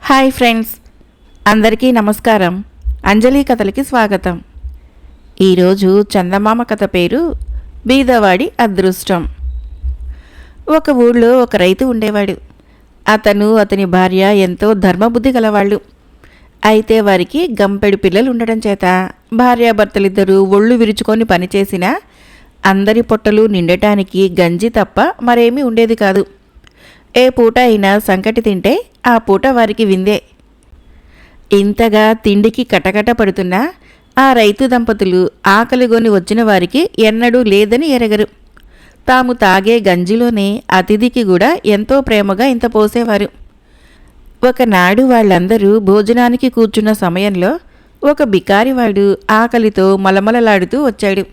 Hi friends, అందరికీ నమస్కారం. అంజలి కథలకి స్వాగతం. ఈరోజు చందమామ కథ పేరు బీదవాడి అదృష్టం. ఒక ఊళ్ళో ఒక రైతు ఉండేవాడు. అతని భార్య ఎంతో ధర్మబుద్ధి గలవాళ్ళు. అయితే వారికి గంపెడు పిల్లలు ఉండడం చేత భార్యాభర్తలిద్దరూ ఒళ్ళు విరుచుకొని పనిచేసినా అందరి పొట్టలు నిండటానికి గంజి తప్ప మరేమీ ఉండేది కాదు. ఏ పూట అయినా సంకటి తింటే ఆ పూట వారికి విందే. ఇంతగా తిండికి కటకట పడుతున్నా ఆ రైతు దంపతులు ఆకలిగొని వచ్చిన వారికి ఎన్నడూ లేదని ఎరగరు. తాము తాగే గంజిలోనే అతిథికి కూడా ఎంతో ప్రేమగా ఇంత పోసేవారు. ఒకనాడు వాళ్ళందరూ భోజనానికి కూర్చున్న సమయంలో ఒక బికారివాడు ఆకలితో మలమలలాడుతూ వచ్చాడు.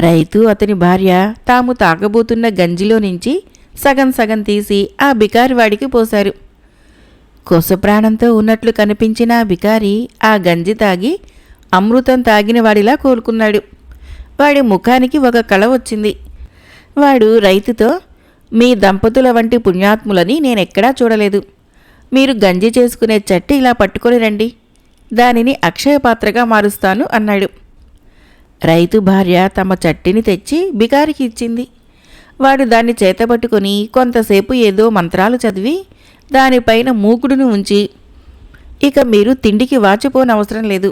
రైతు అతని భార్య తాము తాగబోతున్న గంజిలో నుంచి సగం సగం తీసి ఆ బికారివాడికి పోశారు. కొసప్రాణంతో ఉన్నట్లు కనిపించిన ఆ బికారి ఆ గంజి తాగి అమృతం తాగిన వాడిలా కోలుకున్నాడు. వాడి ముఖానికి ఒక కళ వచ్చింది. వాడు రైతుతో, మీ దంపతుల వంటి పుణ్యాత్ములని నేనెక్కడా చూడలేదు. మీరు గంజి చేసుకునే చట్టి ఇలా పట్టుకొని రండి, దానిని అక్షయపాత్రగా మారుస్తాను అన్నాడు. రైతు భార్య తమ చట్టిని తెచ్చి బికారికి ఇచ్చింది. వాడు దాన్ని చేతబట్టుకొని కొంతసేపు ఏదో మంత్రాలు చదివి దానిపైన మూకుడును ఉంచి, ఇక మీరు తిండికి వాచిపోనవసరం లేదు.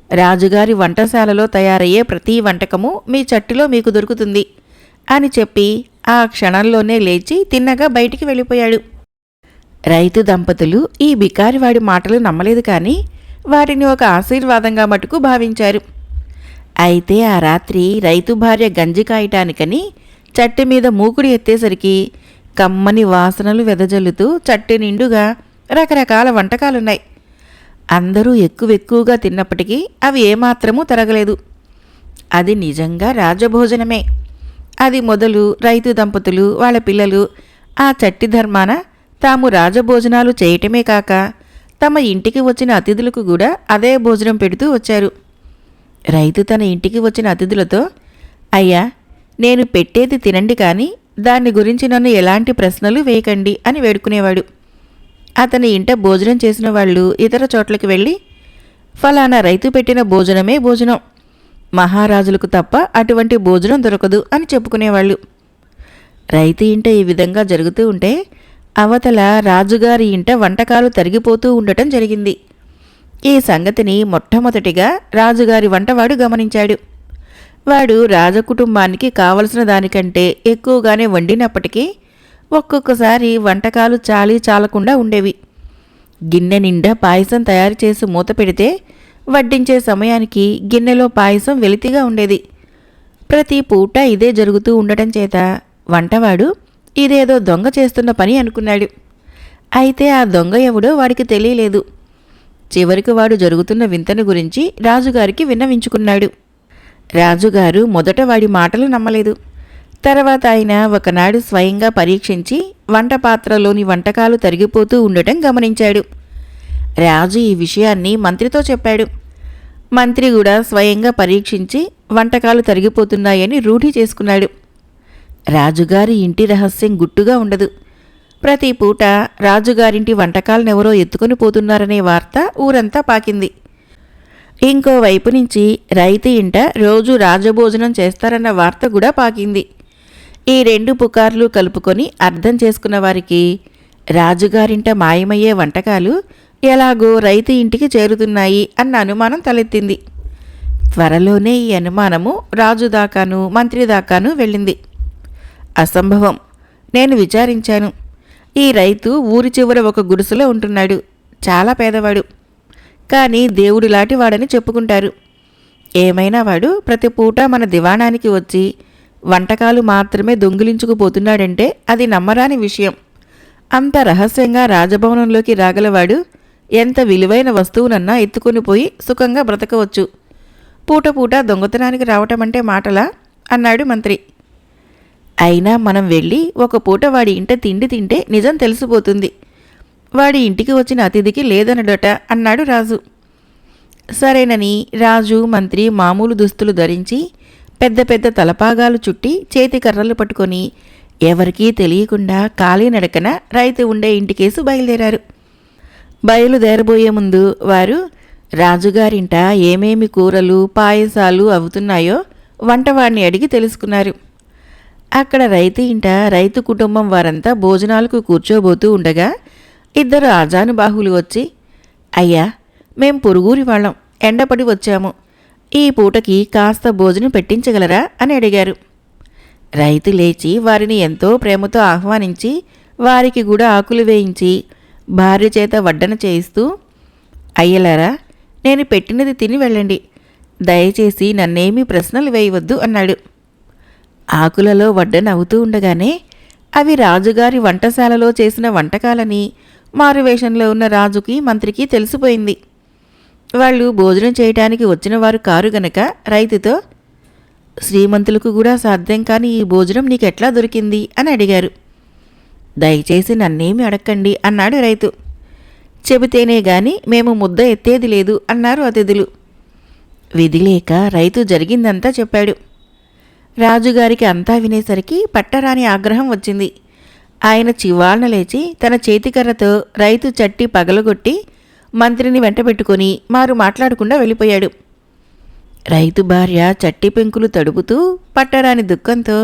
రాజుగారి వంటశాలలో తయారయ్యే ప్రతి వంటకము మీ చట్టిలో మీకు దొరుకుతుంది అని చెప్పి ఆ క్షణంలోనే లేచి తిన్నగా బయటికి వెళ్ళిపోయాడు. రైతు దంపతులు ఈ బికారివాడి మాటలు నమ్మలేదు, కానీ వాటిని ఒక ఆశీర్వాదంగా మటుకు భావించారు. అయితే ఆ రాత్రి రైతు భార్య గంజి కాయటానికని చట్టి మీద మూకుడు ఎత్తేసరికి కమ్మని వాసనలు వెదజల్లుతూ చట్టి నిండుగా రకరకాల వంటకాలున్నాయి. అందరూ ఎక్కువగా తిన్నప్పటికీ అవి ఏమాత్రమూ తరగలేదు. అది నిజంగా రాజభోజనమే. అది మొదలు రైతు దంపతులు వాళ్ళ పిల్లలు ఆ చట్టి ధర్మాన తాము రాజభోజనాలు చేయటమే కాక తమ ఇంటికి వచ్చిన అతిథులకు కూడా అదే భోజనం పెడుతూ వచ్చారు. రైతు తన ఇంటికి వచ్చిన అతిథులతో, అయ్యా, నేను పెట్టేది తినండి, కానీ దాన్ని గురించి నన్ను ఎలాంటి ప్రశ్నలు వేయకండి అని వేడుకునేవాడు. అతని ఇంట భోజనం చేసిన వాళ్ళు ఇతర చోట్లకి వెళ్ళి, ఫలానా రైతు పెట్టిన భోజనమే భోజనం, మహారాజులకు తప్ప అటువంటి భోజనం దొరకదు అని చెప్పుకునేవాళ్ళు. రైతు ఇంట ఈ విధంగా జరుగుతూ ఉంటే అవతల రాజుగారి ఇంట వంటకాలు తరిగిపోతూ ఉండటం జరిగింది. ఈ సంగతిని మొట్టమొదటిగా రాజుగారి వంటవాడు గమనించాడు. వాడు రాజకుటుంబానికి కావలసిన దానికంటే ఎక్కువగానే వండినప్పటికీ ఒక్కొక్కసారి వంటకాలు చాలకుండా ఉండేవి. గిన్నె నిండా పాయసం తయారు చేసి మూత పెడితే వడ్డించే సమయానికి గిన్నెలో పాయసం వెలితిగా ఉండేది. ప్రతి పూట ఇదే జరుగుతూ ఉండటం చేత వంటవాడు ఇదేదో దొంగ చేస్తున్న పని అనుకున్నాడు. అయితే ఆ దొంగ ఎవడో వాడికి తెలియలేదు. చివరికి వాడు జరుగుతున్న వింతను గురించి రాజుగారికి విన్నవించుకున్నాడు. రాజుగారు మొదట వాడి మాటలు నమ్మలేదు. తర్వాత ఆయన ఒకనాడు స్వయంగా పరీక్షించి వంట పాత్రలోని వంటకాలు తరిగిపోతూ ఉండటం గమనించాడు. రాజు ఈ విషయాన్ని మంత్రితో చెప్పాడు. మంత్రి కూడా స్వయంగా పరీక్షించి వంటకాలు తరిగిపోతున్నాయని రూఢి చేసుకున్నాడు. రాజుగారి ఇంటి రహస్యం గుట్టుగా ఉండదు. ప్రతి పూట రాజుగారింటి వంటకాలనెవరో ఎత్తుకొని పోతున్నారనే వార్త ఊరంతా పాకింది. ఇంకోవైపు నుంచి రైతు ఇంట రోజు రాజభోజనం చేస్తారన్న వార్త కూడా పాకింది. ఈ రెండు పుకార్లు కలుపుకొని అర్థం చేసుకున్న వారికి రాజుగారింట మాయమయ్యే వంటకాలు ఎలాగో రైతు ఇంటికి చేరుతున్నాయి అన్న అనుమానం తలెత్తింది. త్వరలోనే ఈ అనుమానము రాజు దాకాను మంత్రి దాకాను వెళ్ళింది. అసంభవం, నేను విచారించాను. ఈ రైతు ఊరి చివర ఒక గుడిసెలో ఉంటున్నాడు. చాలా పేదవాడు, కానీ దేవుడిలాంటి వాడని చెప్పుకుంటారు. ఏమైనా వాడు ప్రతి పూట మన దివాణానికి వచ్చి వంటకాలు మాత్రమే దొంగిలించుకుపోతున్నాడంటే అది నమ్మరాని విషయం. అంత రహస్యంగా రాజభవనంలోకి రాగలవాడు ఎంత విలువైన వస్తువునన్నా ఎత్తుకొని పోయి సుఖంగా బ్రతకవచ్చు. పూట పూట దొంగతనానికి రావటం అంటే మాటలా అన్నాడు మంత్రి. అయినా మనం వెళ్ళి ఒక పూట వాడి ఇంట తిండి తింటే నిజం తెలిసిపోతుంది. వాడి ఇంటికి వచ్చిన అతిథికి లేదనడట అన్నాడు రాజు. సరేనని రాజు మంత్రి మామూలు దుస్తులు ధరించి పెద్ద పెద్ద తలపాగాలు చుట్టి చేతి కర్రలు పట్టుకొని ఎవరికీ తెలియకుండా కాలినడకన రైతు ఉండే ఇంటికేసి బయలుదేరారు. బయలుదేరబోయే ముందు వారు రాజుగారింట ఏమేమి కూరలు పాయసాలు అవుతున్నాయో వంటవాడిని అడిగి తెలుసుకున్నారు. అక్కడ రైతు ఇంట రైతు కుటుంబం వారంతా భోజనాలకు కూర్చోబోతూ ఉండగా ఇద్దరు ఆజానుబాహులు వచ్చి, అయ్యా, మేం పొరుగురి వాళ్ళం, ఎండపడి వచ్చాము, ఈ పూటకి కాస్త భోజనం పెట్టించగలరా అని అడిగారు. రైతు లేచి వారిని ఎంతో ప్రేమతో ఆహ్వానించి వారికి కూడా ఆకులు వేయించి భార్య చేత వడ్డన చేయిస్తూ, అయ్యలారా, నేను పెట్టినది తిని వెళ్ళండి, దయచేసి నన్నేమీ ప్రశ్నలు వేయవద్దు అన్నాడు. ఆకులలో వడ్డన అవుతూ ఉండగానే అవి రాజుగారి వంటశాలలో చేసిన వంటకాలని మారువేషంలో ఉన్న రాజుకి మంత్రికి తెలిసిపోయింది. వాళ్ళు భోజనం చేయటానికి వచ్చిన వారు కారు గనక రైతుతో, శ్రీమంతులకు కూడా సాధ్యం కాని ఈ భోజనం నీకెట్లా దొరికింది అని అడిగారు. దయచేసి నన్నేమి అడక్కండి అన్నాడు రైతు. చెబితేనే గాని మేము ముద్ద ఎత్తేది లేదు అన్నారు అతిథులు. విధిలేక రైతు జరిగిందంతా చెప్పాడు. రాజుగారికి అంతా వినేసరికి పట్టరాని ఆగ్రహం వచ్చింది. ఆయన చివాల్న లేచి తన చేతికర్రతో రైతు చట్టి పగలగొట్టి మంత్రిని వెంటబెట్టుకుని మారు మాట్లాడకుండా వెళ్ళిపోయాడు. రైతు భార్య చట్టి పెంకులు తడుపుతూ పట్టరాని దుఃఖంతో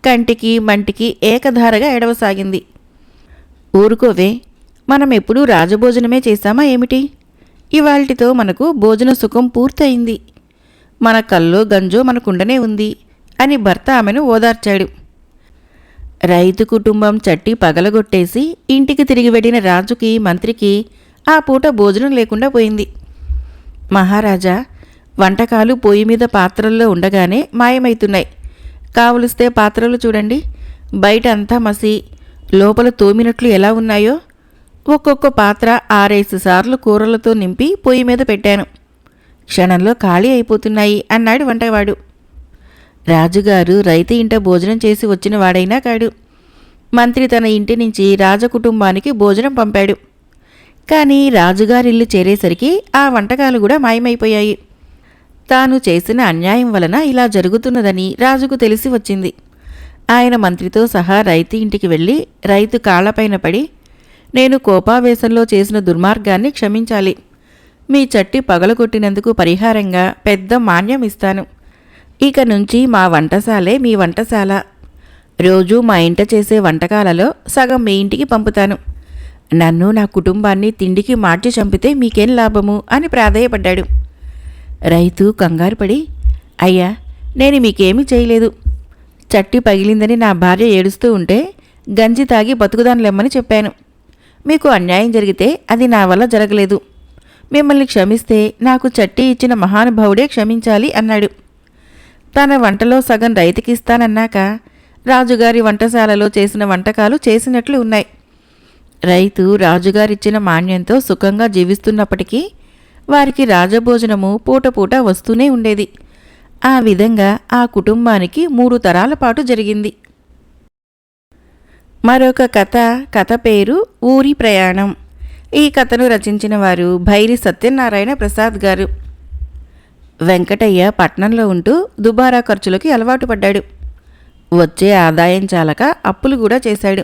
కంటికి మంటికి ఏకధారగా ఎడవసాగింది. ఊరుకోవే, మనం ఎప్పుడూ రాజభోజనమే చేశామా ఏమిటి? ఇవాల్టితో మనకు భోజన సుఖం పూర్తయింది. మన కల్లో గంజో మనకుండనే ఉంది అని భర్త ఆమెను ఓదార్చాడు. రైతు కుటుంబం చట్టి పగలగొట్టేసి ఇంటికి తిరిగి వెళ్ళిన రాజుకి మంత్రికి ఆ పూట భోజనం లేకుండా పోయింది. మహారాజా, వంటకాలు పొయ్యి మీద పాత్రల్లో ఉండగానే మాయమైతున్నాయి. కావలిస్తే పాత్రలు చూడండి, బయట అంతా మసి, లోపల తోమినట్లు ఎలా ఉన్నాయో. ఒక్కొక్క పాత్ర 6-5 సార్లు కూరలతో నింపి పొయ్యి మీద పెట్టాను, క్షణంలో ఖాళీ అయిపోతున్నాయి అన్నాడు వంటవాడు. రాజుగారు రైతు ఇంట భోజనం చేసి వచ్చిన వాడైనా కాడు. మంత్రి తన ఇంటి నుంచి రాజకుటుంబానికి భోజనం పంపాడు. కానీ రాజుగారిల్లు చేరేసరికి ఆ వంటకాలు కూడా మాయమైపోయాయి. తాను చేసిన అన్యాయం వలన ఇలా జరుగుతున్నదని రాజుకు తెలిసి వచ్చింది. ఆయన మంత్రితో సహా రైతు ఇంటికి వెళ్ళి రైతు కాళ్లపైన పడి, నేను కోపావేశంలో చేసిన దుర్మార్గాన్ని క్షమించాలి, మీ చట్టి పగలగొట్టినందుకు పరిహారంగా పెద్ద మాన్యం ఇస్తాను. ఇక నుంచి మా వంటశాలే మీ వంటశాల. రోజూ మా ఇంట చేసే వంటకాలలో సగం మీ ఇంటికి పంపుతాను. నన్ను నా కుటుంబాన్ని తిండికి మార్చి చంపితే మీకేం లాభము అని ప్రాధేయపడ్డాడు. రైతు కంగారుపడి, అయ్యా, నేను మీకేమీ చేయలేదు. చట్టి పగిలిందని నా భార్య ఏడుస్తూ ఉంటే గంజి తాగి బతుకుదానులెమ్మని చెప్పాను. మీకు అన్యాయం జరిగితే అది నా వల్ల జరగలేదు. మిమ్మల్ని క్షమిస్తే నాకు చట్టి ఇచ్చిన మహానుభావుడే క్షమించాలి అన్నాడు. తన వంటలో సగం రైతుకిస్తానన్నాక రాజుగారి వంటశాలలో చేసిన వంటకాలు చేసినట్లు ఉన్నాయి. రైతు రాజుగారిచ్చిన మాన్యంతో సుఖంగా జీవిస్తున్నప్పటికీ వారికి రాజభోజనము పూట పూట వస్తూనే ఉండేది. ఆ విధంగా ఆ కుటుంబానికి 3 తరాల పాటు జరిగింది. మరొక కథ పేరు ఊరి ప్రయాణం. ఈ కథను రచించిన వారు భైరి సత్యనారాయణ ప్రసాద్ గారు. వెంకటయ్య పట్నంలో ఉంటూ దుబారా ఖర్చులకి అలవాటు పడ్డాడు. వచ్చే ఆదాయం చాలక అప్పులు కూడా చేశాడు.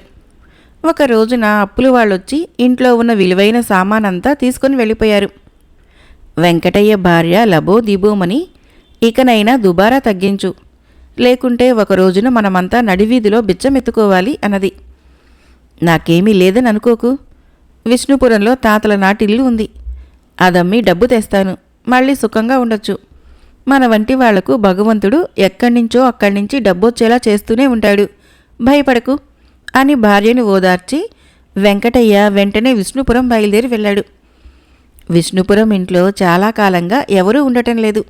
ఒక రోజున అప్పులు వాళ్ళొచ్చి ఇంట్లో ఉన్న విలువైన సామానంతా తీసుకుని వెళ్ళిపోయారు. వెంకటయ్య భార్య లబో దిబోమని, ఇకనైనా దుబారా తగ్గించు, లేకుంటే ఒక రోజున మనమంతా నడివీధిలో బిచ్చమెత్తుకోవాలి అన్నది. నాకేమీ లేదని అనుకోకు, విష్ణుపురంలో తాతల నాటిల్లు ఉంది, అదమ్మి డబ్బు తెస్తాను, మళ్ళీ సుఖంగా ఉండొచ్చు. మన వంటి వాళ్లకు భగవంతుడు ఎక్కడ్నించో అక్కడ్నించి డబ్బొచ్చేలా చేస్తూనే ఉంటాడు, భయపడకు అని భార్యను ఓదార్చి వెంకటయ్య వెంటనే విష్ణుపురం బయలుదేరి వెళ్ళాడు. విష్ణుపురం ఇంట్లో చాలా కాలంగా ఎవరూ ఉండటం లేదు.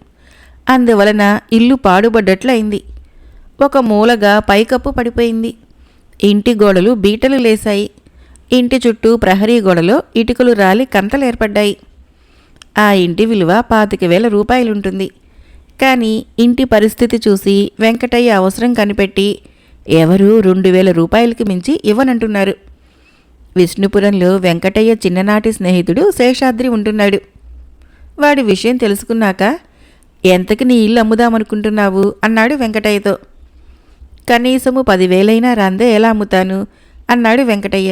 అందువలన ఇల్లు పాడుబడ్డట్లయింది. ఒక మూలగా పైకప్పు పడిపోయింది. ఇంటి గోడలు బీటలు లేశాయి. ఇంటి చుట్టూ ప్రహరీ గోడలో ఇటుకలు రాలి కంతలేర్పడ్డాయి. ఆ ఇంటి విలువ 25,000 రూపాయలుంటుంది. కానీ ఇంటి పరిస్థితి చూసి వెంకటయ్య అవసరం కనిపెట్టి ఎవరూ 2,000 రూపాయలకి మించి ఇవ్వనంటున్నారు. విష్ణుపురంలో వెంకటయ్య చిన్ననాటి స్నేహితుడు శేషాద్రి ఉంటున్నాడు. వాడి విషయం తెలుసుకున్నాక, ఎంతకి నీ ఇల్లు అమ్ముదామనుకుంటున్నావు అన్నాడు వెంకటయ్యతో. కనీసము 10,000 రాందే ఎలా అమ్ముతాను అన్నాడు వెంకటయ్య.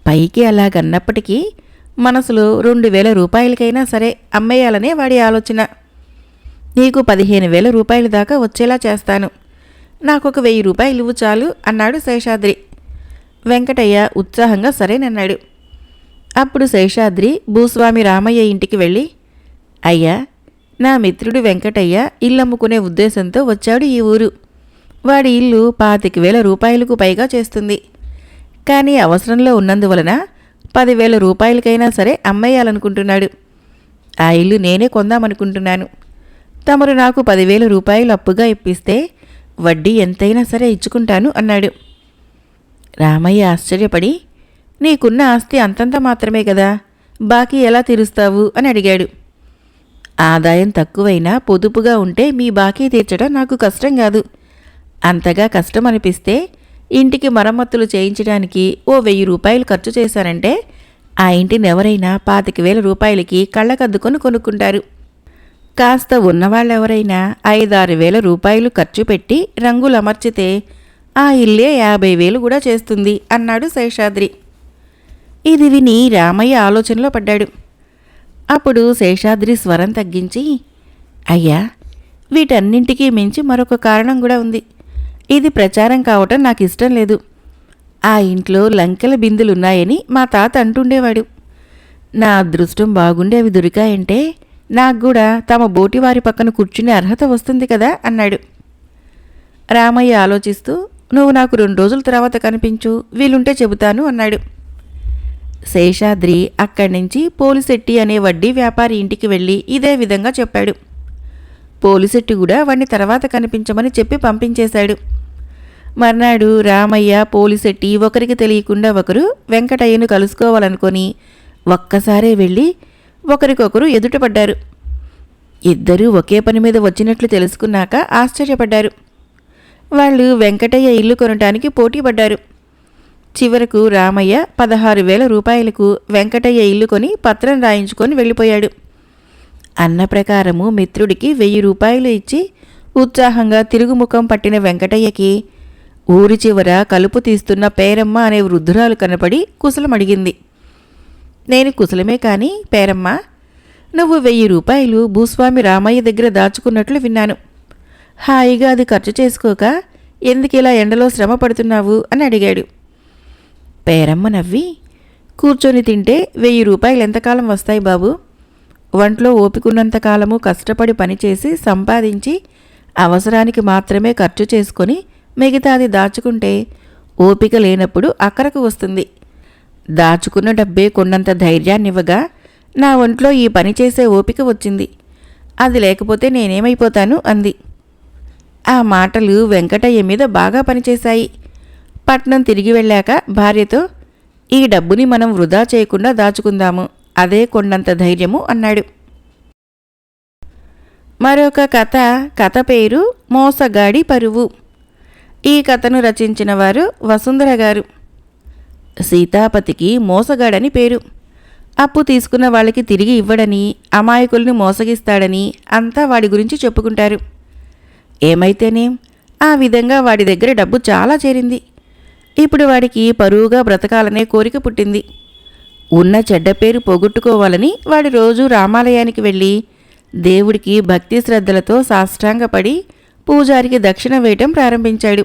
పైకి అలాగన్నప్పటికీ మనసులో 2,000 రూపాయలకైనా సరే అమ్మేయాలనే వాడి ఆలోచన. నీకు 15,000 రూపాయల దాకా వచ్చేలా చేస్తాను, నాకొక 1,000 రూపాయలు ఇవ్వు చాలు అన్నాడు శేషాద్రి. వెంకటయ్య ఉత్సాహంగా సరేనన్నాడు. అప్పుడు శేషాద్రి భూస్వామి రామయ్య ఇంటికి వెళ్ళి, అయ్యా, నా మిత్రుడు వెంకటయ్య ఇల్లమ్ముకునే ఉద్దేశంతో వచ్చాడు ఈ ఊరు. వాడి ఇల్లు 25,000 రూపాయలకు పైగా చేస్తుంది. కానీ అవసరంలో ఉన్నందువలన 10,000 రూపాయలకైనా సరే అమ్మేయాలనుకుంటున్నాడు. ఆ ఇల్లు నేనే కొందామనుకుంటున్నాను. తమరు నాకు 10,000 రూపాయలు అప్పుగా ఇప్పిస్తే వడ్డీ ఎంతైనా సరే ఇచ్చుకుంటాను అన్నాడు. రామయ్య ఆశ్చర్యపడి, నీకున్న ఆస్తి అంతంత మాత్రమే కదా, బాకీ ఎలా తీరుస్తావు అని అడిగాడు. ఆదాయం తక్కువైనా పొదుపుగా ఉంటే మీ బాకీ తీర్చడం నాకు కష్టం కాదు. అంతగా కష్టం అనిపిస్తే ఇంటికి మరమ్మతులు చేయించడానికి ఓ 1,000 రూపాయలు ఖర్చు చేశానంటే ఆ ఇంటిని ఎవరైనా 25,000 రూపాయలకి కళ్ళకద్దుకొని కొనుక్కుంటారు. కాస్త ఉన్నవాళ్ళెవరైనా 5-6,000 రూపాయలు ఖర్చు పెట్టి రంగులు అమర్చితే ఆ ఇల్లే 50,000 కూడా చేస్తుంది అన్నాడు శేషాద్రి. ఇది విని రామయ్య ఆలోచనలో పడ్డాడు. అప్పుడు శేషాద్రి స్వరం తగ్గించి, అయ్యా, వీటన్నింటికీ మించి మరొక కారణం కూడా ఉంది. ఇది ప్రచారం కావటం నాకు ఇష్టం లేదు. ఆ ఇంట్లో లంకెల బిందులున్నాయని మా తాత అంటుండేవాడు. నా అదృష్టం బాగుండి అవి దొరికాయంటే నాకు కూడా తమ బోటివారి పక్కన కూర్చునే అర్హత వస్తుంది కదా అన్నాడు. రామయ్య ఆలోచిస్తూ, నువ్వు నాకు 2 రోజుల తర్వాత కనిపించు, వీలుంటే చెబుతాను అన్నాడు. శేషాద్రి అక్కడి నుంచి పోలిశెట్టి అనే వడ్డీ వ్యాపారి ఇంటికి వెళ్ళి ఇదే విధంగా చెప్పాడు. పోలిశెట్టి కూడా వాణ్ణి తర్వాత కనిపించమని చెప్పి పంపించేశాడు. మర్నాడు రామయ్య, పోలిశెట్టి ఒకరికి తెలియకుండా ఒకరు వెంకటయ్యను కలుసుకోవాలనుకొని ఒక్కసారే వెళ్ళి ఒకరికొకరు ఎదుటపడ్డారు. ఇద్దరూ ఒకే పని మీద వచ్చినట్లు తెలుసుకున్నాక ఆశ్చర్యపడ్డారు. వాళ్ళు వెంకటయ్య ఇల్లు కొనటానికి పోటీపడ్డారు. చివరకు రామయ్య 16,000 రూపాయలకు వెంకటయ్య ఇల్లు కొని పత్రం రాయించుకొని వెళ్ళిపోయాడు. అన్న ప్రకారము మిత్రుడికి 1,000 రూపాయలు ఇచ్చి ఉత్సాహంగా తిరుగుముఖం పట్టిన వెంకటయ్యకి ఊరి చివర కలుపు తీస్తున్న పేరమ్మ అనే వృద్ధురాలు కనపడి కుశలమడిగింది. నేను కుశలమే కాని పేరమ్మ, నువ్వు 1,000 రూపాయలు భూస్వామి రామయ్య దగ్గర దాచుకున్నట్లు విన్నాను. హాయిగా అది ఖర్చు చేసుకోక ఎందుకిలా ఎండలో శ్రమ పడుతున్నావు అని అడిగాడు. పేరమ్మ నవ్వి, కూర్చొని తింటే 1,000 రూపాయలు ఎంతకాలం వస్తాయి బాబు? వంట్లో ఓపికున్నంతకాలము కష్టపడి పనిచేసి సంపాదించి అవసరానికి మాత్రమే ఖర్చు చేసుకొని మిగతాది దాచుకుంటే ఓపిక లేనప్పుడు అక్కరకు వస్తుంది. దాచుకున్న డబ్బే కొన్నంత ధైర్యాన్నివ్వగా నా ఒంట్లో ఈ పని చేసే ఓపిక వచ్చింది. అది లేకపోతే నేనేమైపోతాను అంది. ఆ మాటలు వెంకటయ్య మీద బాగా పనిచేశాయి. పట్నం తిరిగి వెళ్ళాక భార్యతో, ఈ డబ్బుని మనం వృధా చేయకుండా దాచుకుందాము, అదే కొండంత ధైర్యము అన్నాడు. మరొక కథ పేరు మోసగాడి పరువు. ఈ కథను రచించిన వారు వసుంధర గారు. సీతాపతికి మోసగాడని పేరు. అప్పు తీసుకున్న వాళ్ళకి తిరిగి ఇవ్వడని, అమాయకుల్ని మోసగిస్తాడని అంతా వాడి గురించి చెప్పుకుంటారు. ఏమైతేనేం, ఆ విధంగా వాడి దగ్గర డబ్బు చాలా చేరింది. ఇప్పుడు వాడికి పరువుగా బ్రతకాలనే కోరిక పుట్టింది. ఉన్న చెడ్డ పేరు పోగొట్టుకోవాలని వాడు రోజూ రామాలయానికి వెళ్ళి దేవుడికి భక్తి శ్రద్ధలతో సాష్టాంగపడి పూజారికి దక్షిణ వేయటం ప్రారంభించాడు.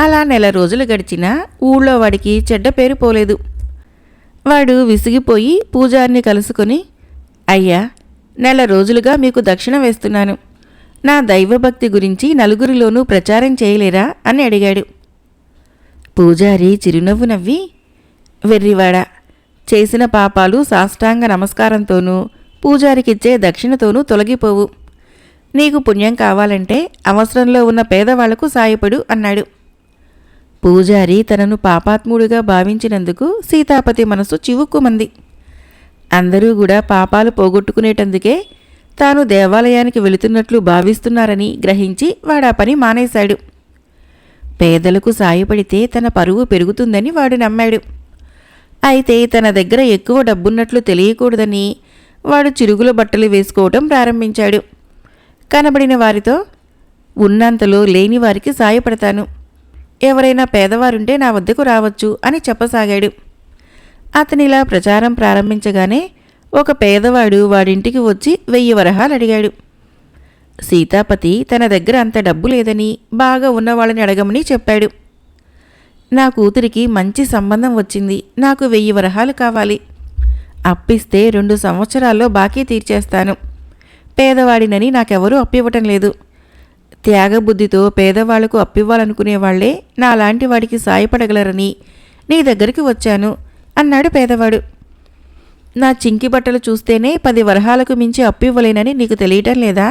అలా 1 నెల రోజులు గడిచినా ఊళ్ళో వాడికి చెడ్డ పేరు పోలేదు. వాడు విసిగిపోయి పూజారిని కలుసుకొని, అయ్యా, 1 నెల రోజులుగా మీకు దక్షిణ వేస్తున్నాను. నా దైవభక్తి గురించి నలుగురిలోనూ ప్రచారం చేయలేరా అని అడిగాడు. పూజారి చిరునవ్వు నవ్వి, వెర్రివాడా, చేసిన పాపాలు సాష్టాంగ నమస్కారంతోనూ పూజారికిచ్చే దక్షిణతోనూ తొలగిపోవు. నీకు పుణ్యం కావాలంటే అవసరంలో ఉన్న పేదవాళ్లకు సాయపడు అన్నాడు. పూజారి తనను పాపాత్ముడిగా భావించినందుకు సీతాపతి మనసు చివుక్కుమంది. అందరూ కూడా పాపాలు పోగొట్టుకునేటందుకే తాను దేవాలయానికి వెళుతున్నట్లు భావిస్తున్నారని గ్రహించి వాడా పని మానేశాడు. పేదలకు సాయపడితే తన పరువు పెరుగుతుందని వాడు నమ్మాడు. అయితే తన దగ్గర ఎక్కువ డబ్బున్నట్లు తెలియకూడదని వాడు చిరుగుల బట్టలు వేసుకోవటం ప్రారంభించాడు. కనబడిన వారితో, ఉన్నంతలో లేని వారికి సాయపడతాను, ఎవరైనా పేదవారుంటే నా వద్దకు రావచ్చు అని చెప్పసాగాడు. అతనిలా ప్రచారం ప్రారంభించగానే ఒక పేదవాడు వాడింటికి వచ్చి 1000 వరహాలు అడిగాడు. సీతాపతి తన దగ్గర అంత డబ్బు లేదని బాగా ఉన్నవాళ్ళని అడగమని చెప్పాడు. నా కూతురికి మంచి సంబంధం వచ్చింది, నాకు 1000 వరహాలు కావాలి, అప్పిస్తే 2 సంవత్సరాల్లో బాకీ తీర్చేస్తాను. పేదవాడినని నాకెవరూ అప్పివ్వటం లేదు. త్యాగబుద్ధితో పేదవాళ్లకు అప్పివ్వాలనుకునేవాళ్లే నాలాంటి వాడికి సాయపడగలరని నీ దగ్గరికి వచ్చాను అన్నాడు పేదవాడు. నా చింకి బట్టలు చూస్తేనే 10 వరహాలకు మించి అప్పివ్వలేనని నీకు తెలియటం లేదా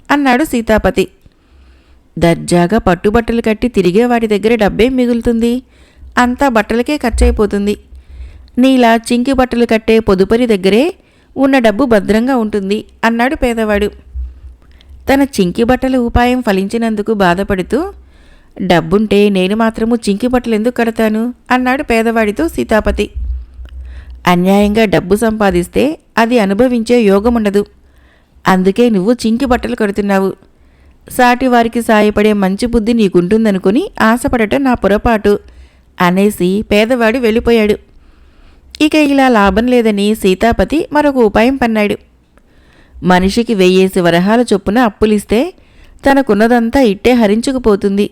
అన్నాడు సీతాపతి. దర్జాగా పట్టుబట్టలు కట్టి తిరిగేవాడి దగ్గర డబ్బేం మిగులుతుంది, అంతా బట్టలకే ఖర్చయిపోతుంది. నీలా చింకి బట్టలు కట్టే పొదుపరి దగ్గరే ఉన్న డబ్బు భద్రంగా ఉంటుంది అన్నాడు పేదవాడు. తన చింకి బట్టల ఉపాయం ఫలించినందుకు బాధపడుతూ, డబ్బుంటే నేను మాత్రము చింకి బట్టలు ఎందుకు కడతాను అన్నాడు పేదవాడితో సీతాపతి. అన్యాయంగా డబ్బు సంపాదిస్తే అది అనుభవించే యోగముండదు, అందుకే నువ్వు చింకి బట్టలు కడుతున్నావు. సాటివారికి సాయపడే మంచి బుద్ధి నీకుంటుందనుకుని ఆశపడటం నా పొరపాటు అనేసి పేదవాడు వెళ్ళిపోయాడు. ఇక ఇలా లాభం లేదని సీతాపతి మరొక ఉపాయం పన్నాడు. మనిషికి 1000 వరహాల చొప్పున అప్పులిస్తే తనకున్నదంతా ఇట్టే హరించుకుపోతుంది.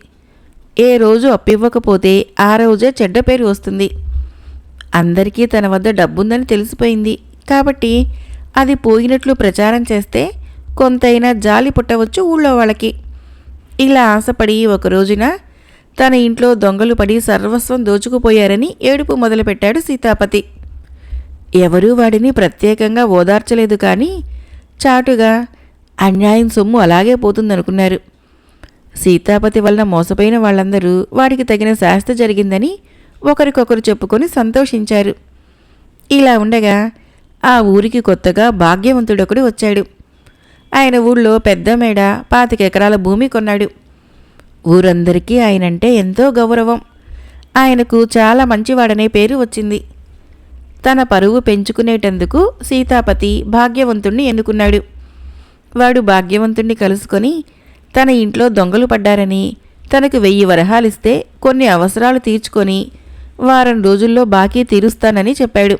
ఏ రోజు అప్పివ్వకపోతే ఆ రోజే చెడ్డ పేరు వస్తుంది. అందరికీ తన వద్ద డబ్బుందని తెలిసిపోయింది కాబట్టి అది పోయినట్లు ప్రచారం చేస్తే కొంతైనా జాలి పుట్టవచ్చు ఊళ్ళో వాళ్ళకి. ఇలా ఆశపడి ఒక రోజున తన ఇంట్లో దొంగలు పడి సర్వస్వం దోచుకుపోయారని ఏడుపు మొదలుపెట్టాడు సీతాపతి. ఎవరూ వాడిని ప్రత్యేకంగా ఓదార్చలేదు, కానీ చాటుగా అన్యాయం సొమ్ము అలాగే పోతుందనుకున్నారు. సీతాపతి వలన మోసపోయిన వాళ్ళందరూ వాడికి తగిన శాస్తి జరిగిందని ఒకరికొకరు చెప్పుకొని సంతోషించారు. ఇలా ఉండగా ఆ ఊరికి కొత్తగా భాగ్యవంతుడొకడు వచ్చాడు. ఆయన ఊళ్ళో పెద్ద మేడ 25 ఎకరాల భూమి కొన్నాడు. ఊరందరికీ ఆయనంటే ఎంతో గౌరవం. ఆయనకు చాలా మంచివాడనే పేరు వచ్చింది. తన పరువు పెంచుకునేటందుకు సీతాపతి భాగ్యవంతుణ్ణి ఎన్నుకున్నాడు. వాడు భాగ్యవంతుణ్ణి కలుసుకొని తన ఇంట్లో దొంగలు పడ్డారని తనకు 1000 వరహాలిస్తే కొన్ని అవసరాలు తీర్చుకొని వారం రోజుల్లో బాకీ తీరుస్తానని చెప్పాడు.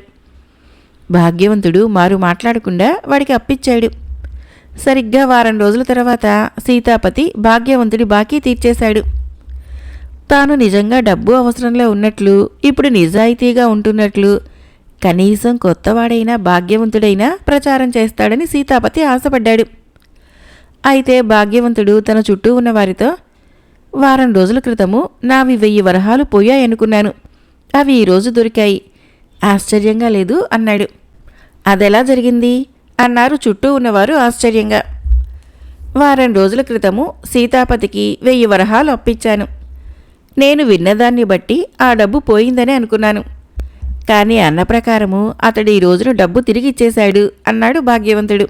భాగ్యవంతుడు మారు మాట్లాడకుండా వాడికి అప్పిచ్చాడు. సరిగ్గా వారం రోజుల తర్వాత సీతాపతి భాగ్యవంతుడి బాకీ తీర్చేశాడు. తాను నిజంగా డబ్బు అవసరంలో ఉన్నట్లు, ఇప్పుడు నిజాయితీగా ఉంటున్నట్లు కనీసం కొత్తవాడైనా భాగ్యవంతుడైనా ప్రచారం చేస్తాడని సీతాపతి ఆశపడ్డాడు. అయితే భాగ్యవంతుడు తన చుట్టూ ఉన్న వారితో, వారం రోజుల క్రితము నావి 1000 వరహాలు పోయాయనుకున్నాను, అవి ఈరోజు దొరికాయి, ఆశ్చర్యంగా లేదు అన్నాడు. అదెలా జరిగింది అన్నారు చుట్టూ ఉన్నవారు ఆశ్చర్యంగా. వారం రోజుల క్రితము సీతాపతికి 1000 వరహాలు అప్పిచ్చాను. నేను విన్నదాన్ని బట్టి ఆ డబ్బు పోయిందని అనుకున్నాను, కానీ అన్న ప్రకారము అతడు ఈ రోజున డబ్బు తిరిగిచ్చేశాడు అన్నాడు భాగ్యవంతుడు.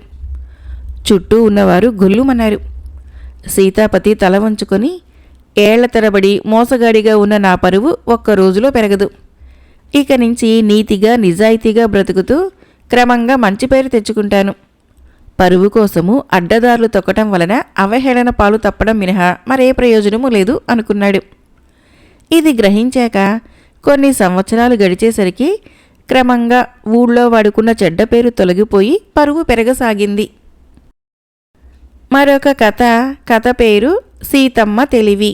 చుట్టూ ఉన్నవారు గొల్లుమన్నారు. సీతాపతి తల వంచుకొని, ఏళ్ల తరబడి మోసగాడిగా ఉన్న నా పరువు ఒక్క రోజులో పెరగదు. ఇక నుంచి నీతిగా నిజాయితీగా బ్రతుకుతూ క్రమంగా మంచి పేరు తెచ్చుకుంటాను. పరువు కోసము అడ్డదారులు తొక్కటం వలన అవహేళన పాలు తప్పడం మినహా మరే ప్రయోజనమూ లేదు అనుకున్నాడు. ఇది గ్రహించాక కొన్ని సంవత్సరాలు గడిచేసరికి క్రమంగా ఊళ్ళో వాడుకున్న చెడ్డ పేరు తొలగిపోయి పరువు పెరగసాగింది. మరొక కథ పేరు సీతమ్మ తెలివి.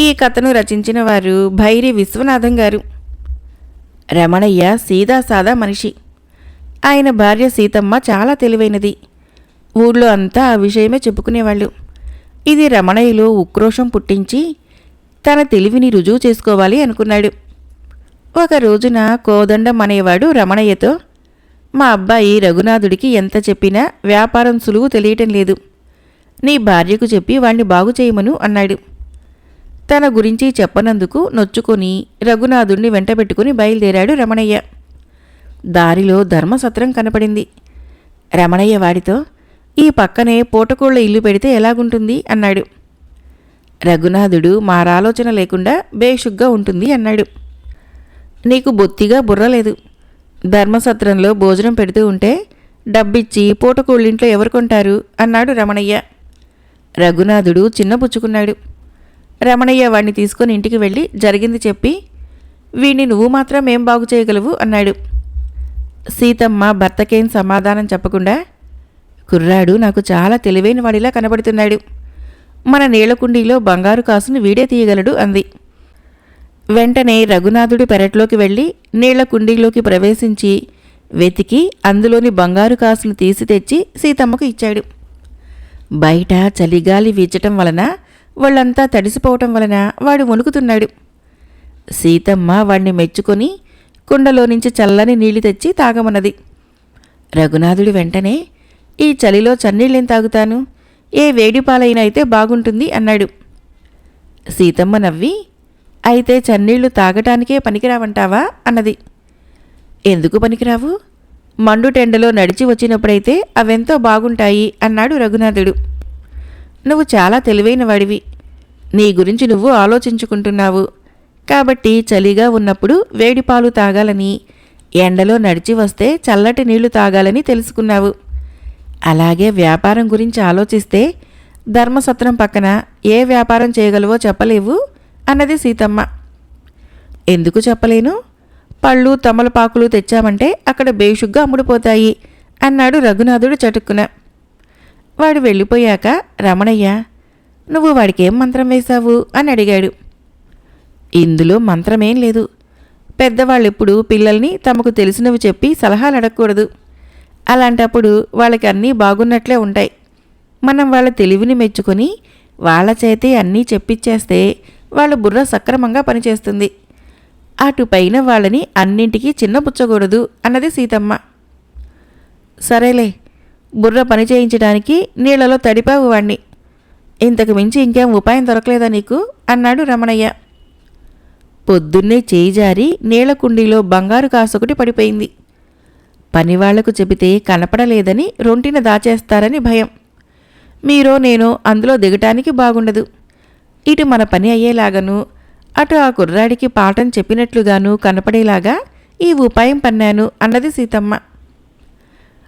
ఈ కథను రచించిన వారు భైరి విశ్వనాథం గారు. రమణయ్య సీదాసాదా మనిషి. ఆయన భార్య సీతమ్మ చాలా తెలివైనది. ఊళ్ళో అంతా ఆ విషయమే చెప్పుకునేవాళ్ళు. ఇది రమణయ్యలో ఉక్రోషం పుట్టించి తన తెలివిని రుజువు చేసుకోవాలి అనుకున్నాడు. ఒక రోజున కోదండం అనేవాడు రమణయ్యతో, మా అబ్బాయి రఘునాథుడికి ఎంత చెప్పినా వ్యాపారం సులువు తెలియటం లేదు, నీ భార్యకు చెప్పి వాణ్ణి బాగు చేయమను అన్నాడు. తన గురించి చెప్పనందుకు నొచ్చుకొని రఘునాథుణ్ణి వెంటబెట్టుకుని బయలుదేరాడు రమణయ్య. దారిలో ధర్మసత్రం కనపడింది. రమణయ్య వాడితో, ఈ పక్కనే పూటకోళ్ల ఇల్లు పెడితే ఎలాగుంటుంది అన్నాడు. రఘునాథుడు మారాలోచన లేకుండా బేషుగ్గా ఉంటుంది అన్నాడు. నీకు బొత్తిగా బుర్రలేదు. ధర్మసత్రంలో భోజనం పెడుతూ ఉంటే డబ్బిచ్చి పూటకోళ్ళింట్లో ఎవరు కొంటారు అన్నాడు రమణయ్య. రఘునాథుడు చిన్నపుచ్చుకున్నాడు. రమణయ్య వాణ్ణి తీసుకొని ఇంటికి వెళ్ళి జరిగింది చెప్పి, వీణ్ణి నువ్వు మాత్రం ఏం బాగు చేయగలవు అన్నాడు. సీతమ్మ భర్తకేం సమాధానం చెప్పకుండా, కుర్రాడు నాకు చాలా తెలివైన వాడిలా కనబడుతున్నాడు. మన నీళ్లకుండీలో బంగారు కాసును వీడే తీయగలడు అంది. వెంటనే రఘునాథుడి పెరట్లోకి వెళ్ళి నీళ్ల కుండీలోకి ప్రవేశించి వెతికి అందులోని బంగారు కాసును తీసి తెచ్చి సీతమ్మకు ఇచ్చాడు. బయట చలిగాలి వీచటం వలన వాళ్ళంతా తడిసిపోవటం వలన వాడు వణుకుతున్నాడు. సీతమ్మ వాణ్ణి మెచ్చుకొని కుండలో నుంచి చల్లని నీళ్లు తెచ్చి తాగమన్నది. రఘునాథుడు వెంటనే, ఈ చలిలో చన్నీళ్ళేం తాగుతాను, ఏ వేడిపాలైనా అయితే బాగుంటుంది అన్నాడు. సీతమ్మ నవ్వి, అయితే చన్నీళ్లు తాగటానికే పనికిరావంటావా అన్నది. ఎందుకు పనికిరావు? మండుటెండలో నడిచి వచ్చినప్పుడైతే అవెంతో బాగుంటాయి అన్నాడు రఘునాథుడు. నువ్వు చాలా తెలివైన వాడివి. నీ గురించి నువ్వు ఆలోచించుకుంటున్నావు కాబట్టి చలిగా ఉన్నప్పుడు వేడిపాలు తాగాలని, ఎండలో నడిచి వస్తే చల్లటి నీళ్లు తాగాలని తెలుసుకున్నావు. అలాగే వ్యాపారం గురించి ఆలోచిస్తే ధర్మసత్రం పక్కన ఏ వ్యాపారం చేయగలవో చెప్పలేవు అన్నది సీతమ్మ. ఎందుకు చెప్పలేను? పళ్ళు తమలపాకులు తెచ్చామంటే అక్కడ బేషుగ్గా అమ్ముడుపోతాయి అన్నాడు రఘునాథుడు చటుక్కున. వాడు వెళ్ళిపోయాక రమణయ్య, నువ్వు వాడికేం మంత్రం వేశావు అని అడిగాడు. ఇందులో మంత్రమేం లేదు. పెద్దవాళ్ళెప్పుడు పిల్లల్ని తమకు తెలిసినవి చెప్పి సలహాలు అడగకూడదు. అలాంటప్పుడు వాళ్ళకి అన్నీ బాగున్నట్లే ఉంటాయి. మనం వాళ్ళ తెలివిని మెచ్చుకొని వాళ్ళ చేతే అన్నీ చెప్పిచ్చేస్తే వాళ్ళ బుర్ర సక్రమంగా పనిచేస్తుంది. అటుపైన వాళ్ళని అన్నింటికీ చిన్నపుచ్చకూడదు అన్నది సీతమ్మ. సరేలే, బుర్ర పని చేయించడానికి నీళ్లలో తడిపావు వాణ్ణి. ఇంతకు మించి ఇంకేం ఉపాయం దొరకలేదా నీకు అన్నాడు రమణయ్య. పొద్దున్నే చేయి జారి నీళ్ల కుండీలో బంగారు కాసొకటి పడిపోయింది. పనివాళ్లకు చెబితే కనపడలేదని రొంటిన దాచేస్తారని భయం. మీరో నేనో అందులో దిగటానికి బాగుండదు. ఇటు మన పని అయ్యేలాగను, అటు ఆ కుర్రాడికి పాఠం చెప్పినట్లుగాను కనపడేలాగా ఈ ఉపాయం పన్నాను అన్నది సీతమ్మ.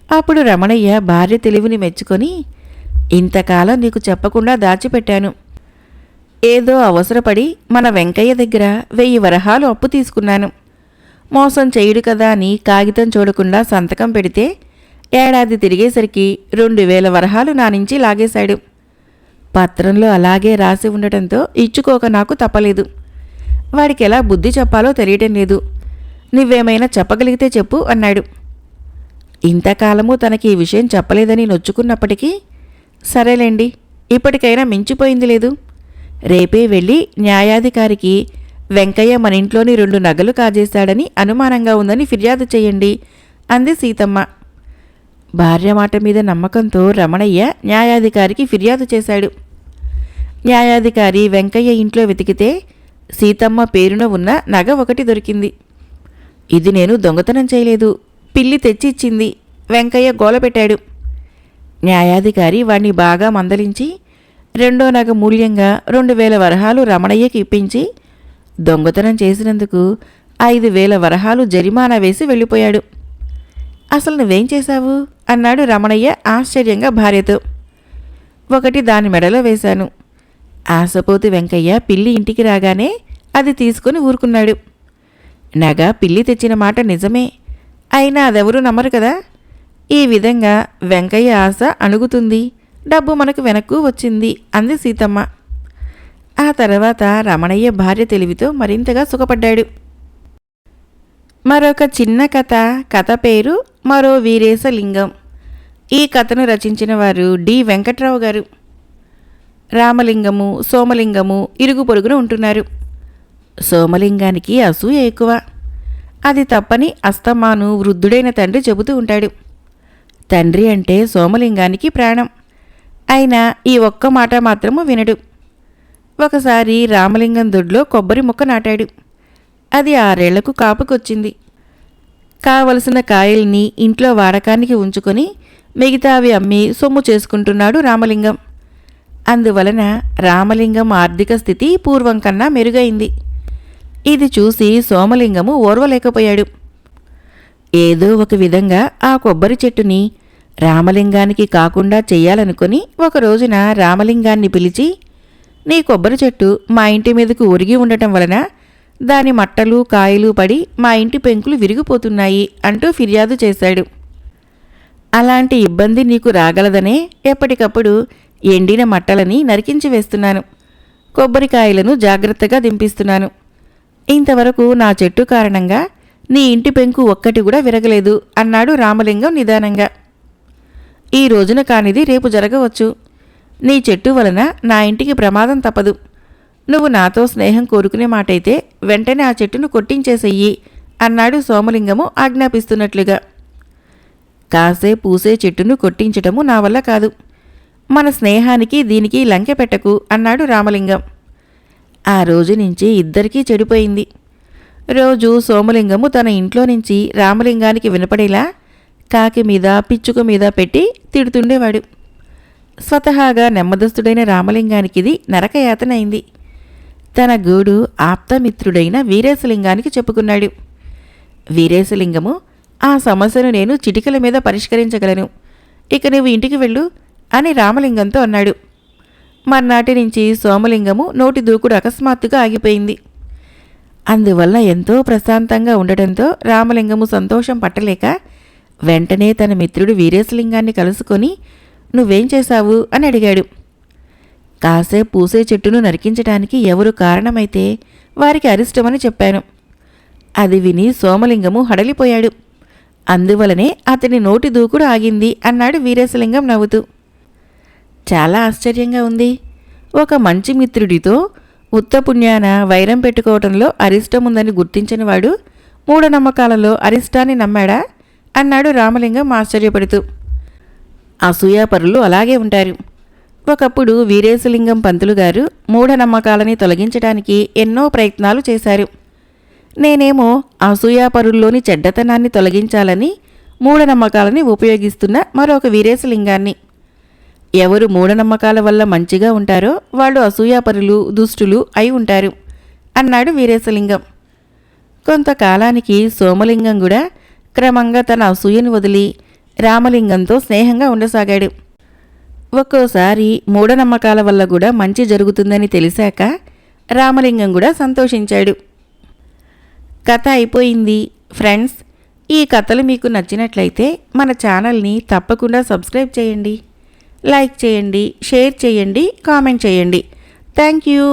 అప్పుడు రమణయ్య భార్య తెలివిని మెచ్చుకొని, ఇంతకాలం నీకు చెప్పకుండా దాచిపెట్టాను. ఏదో అవసరపడి మన వెంకయ్య దగ్గర 1000 వరహాలు అప్పు తీసుకున్నాను. మోసం చేయుడు కదా అని కాగితం చూడకుండా సంతకం పెడితే ఏడాది తిరిగేసరికి 2000 వరహాలు నా నుంచి లాగేశాడు. పత్రంలో అలాగే రాసి ఉండటంతో ఇచ్చుకోక నాకు తప్పలేదు. వాడికి ఎలా బుద్ధి చెప్పాలో తెలియటం లేదు. నువ్వేమైనా చెప్పగలిగితే చెప్పు అన్నాడు. ఇంతకాలము తనకి ఈ విషయం చెప్పలేదని నొచ్చుకున్నప్పటికీ, సరేలేండి, ఇప్పటికైనా మించిపోయింది లేదు. రేపే వెళ్ళి న్యాయాధికారికి వెంకయ్య మన ఇంట్లోని 2 నగలు కాజేశాడని అనుమానంగా ఉందని ఫిర్యాదు చేయండి అంది సీతమ్మ. భార్య మాట మీద నమ్మకంతో రమణయ్య న్యాయాధికారికి ఫిర్యాదు చేశాడు. న్యాయాధికారి వెంకయ్య ఇంట్లో వెతికితే సీతమ్మ పేరున ఉన్న నగ ఒకటి దొరికింది. ఇది నేను దొంగతనం చేయలేదు, పిల్లి తెచ్చి ఇచ్చింది, వెంకయ్య గోలపెట్టాడు. న్యాయాధికారి వాణ్ణి బాగా మందలించి 2వ నగ మూల్యంగా 2000 వరహాలు రమణయ్యకి ఇప్పించి దొంగతనం చేసినందుకు 5000 వరహాలు జరిమానా వేసి వెళ్ళిపోయాడు. అసలు నువ్వేం చేశావు అన్నాడు రమణయ్య ఆశ్చర్యంగా భార్యతో. ఒకటి దాని మెడలో వేశాను. ఆశపోతు వెంకయ్య పిల్లి ఇంటికి రాగానే అది తీసుకుని ఊరుకున్నాడు. నగ పిల్లి తెచ్చిన మాట నిజమే, అయినా అదెవరూ నమ్మరు కదా. ఈ విధంగా వెంకయ్య ఆశ అణుగుతుంది, డబ్బు మనకు వెనక్కు వచ్చింది అంది సీతమ్మ. ఆ తర్వాత రమణయ్య భార్య తెలివితో మరింతగా సుఖపడ్డాడు. మరొక చిన్న కథ పేరు మరో వీరేశలింగం. ఈ కథను రచించిన వారు డి వెంకట్రావు గారు. రామలింగము సోమలింగము ఇరుగు పొరుగున ఉంటున్నారు. సోమలింగానికి అసూయ ఎక్కువ. అది తప్పని అస్తమాను వృద్ధుడైన తండ్రి చెబుతూ ఉంటాడు. తండ్రి అంటే సోమలింగానికి ప్రాణం. అయినా ఈ ఒక్క మాట మాత్రము వినడు. ఒకసారి రామలింగం దొడ్లో కొబ్బరి మొక్క నాటాడు. అది 6 ఏళ్లకు కాపుకొచ్చింది. కావలసిన కాయల్ని ఇంట్లో వాడకానికి ఉంచుకొని మిగతావి అమ్మి సొమ్ము చేసుకుంటున్నాడు రామలింగం. అందువలన రామలింగం ఆర్థిక స్థితి పూర్వం కన్నా మెరుగైంది. ఇది చూసి సోమలింగము ఓర్వలేకపోయాడు. ఏదో ఒక విధంగా ఆ కొబ్బరి చెట్టుని రామలింగానికి కాకుండా చెయ్యాలనుకొని ఒక రోజున రామలింగాన్ని పిలిచి, నీ కొబ్బరి చెట్టు మా ఇంటి మీదకు ఒరిగి ఉండటం వలన దాని మట్టలు కాయలు పడి మా ఇంటి పెంకులు విరిగిపోతున్నాయి అంటూ ఫిర్యాదు చేశాడు. అలాంటి ఇబ్బంది నీకు రాగలదనే ఎప్పటికప్పుడు ఎండిన మట్టలని నరికించి వేస్తున్నాను. కొబ్బరికాయలను జాగ్రత్తగా దింపిస్తున్నాను. ఇంతవరకు నా చెట్టు కారణంగా నీ ఇంటి పెంకు ఒక్కటి కూడా విరగలేదు అన్నాడు రామలింగం నిదానంగా. ఈ రోజున కానిది రేపు జరగవచ్చు. నీ చెట్టు వలన నా ఇంటికి ప్రమాదం తప్పదు. నువ్వు నాతో స్నేహం కోరుకునే మాటైతే వెంటనే ఆ చెట్టును కొట్టించేసెయ్యి అన్నాడు సోమలింగము ఆజ్ఞాపిస్తున్నట్లుగా. కాసే పూసే చెట్టును కొట్టించటము నా వల్ల కాదు. మన స్నేహానికి దీనికి లంకె పెట్టకు అన్నాడు రామలింగం. ఆ రోజు నుంచి ఇద్దరికీ చెడిపోయింది. రోజు సోమలింగము తన ఇంట్లో నుంచి రామలింగానికి వినపడేలా కాకి మీద పిచ్చుక మీద పెట్టి తిడుతుండేవాడు. స్వతహాగా నెమ్మదస్తుడైన రామలింగానికిది నరకయాతనైంది. తన గూడు ఆప్తమిత్రుడైన వీరేశలింగానికి చెప్పుకున్నాడు. వీరేశలింగము, ఆ సమస్యను నేను చిటికల మీద పరిష్కరించగలను. ఇక నువ్వు ఇంటికి వెళ్ళు అని రామలింగంతో అన్నాడు. మర్నాటి నుంచి సోమలింగము నోటి దూకుడు అకస్మాత్తుగా ఆగిపోయింది. అందువల్ల ఎంతో ప్రశాంతంగా ఉండటంతో రామలింగము సంతోషం పట్టలేక వెంటనే తన మిత్రుడు వీరేశలింగాన్ని కలుసుకొని నువ్వేం చేశావు అని అడిగాడు. కాసే పూసే చెట్టును నరికించటానికి ఎవరు కారణమైతే వారికి అరిష్టమని చెప్పాను. అది విని సోమలింగము హడలిపోయాడు. అందువలనే అతని నోటి దూకుడు ఆగింది అన్నాడు వీరేశలింగం నవ్వుతూ. చాలా ఆశ్చర్యంగా ఉంది. ఒక మంచి మిత్రుడితో ఉత్తపుణ్యాన వైరం పెట్టుకోవటంలో అరిష్టముందని గుర్తించినవాడు మూఢనమ్మకాలలో అరిష్టాన్ని నమ్మాడా అన్నాడు రామలింగం ఆశ్చర్యపడుతూ. అసూయాపరులు అలాగే ఉంటారు. ఒకప్పుడు వీరేశలింగం పంతులు గారు మూఢనమ్మకాలని తొలగించడానికి ఎన్నో ప్రయత్నాలు చేశారు. నేనేమో అసూయాపరుల్లోని చెడ్డతనాన్ని తొలగించాలని మూఢనమ్మకాలని ఉపయోగిస్తున్న మరొక వీరేశలింగాన్ని. ఎవరు మూఢనమ్మకాల వల్ల మంచిగా ఉంటారో వాళ్ళు అసూయాపరులు, దుష్టులు అయి ఉంటారు అన్నాడు వీరేశలింగం. కొంతకాలానికి సోమలింగం కూడా క్రమంగా తన అసూయను వదిలి రామలింగంతో స్నేహంగా ఉండసాగాడు. ఒక్కోసారి మూఢనమ్మకాల వల్ల కూడా మంచి జరుగుతుందని తెలిసాక రామలింగం కూడా సంతోషించాడు. కథ అయిపోయింది. ఫ్రెండ్స్, ఈ కథలు మీకు నచ్చినట్లయితే మన ఛానల్ని తప్పకుండా సబ్స్క్రైబ్ చేయండి, లైక్ చేయండి, షేర్ చేయండి, కామెంట్ చేయండి. Thank you.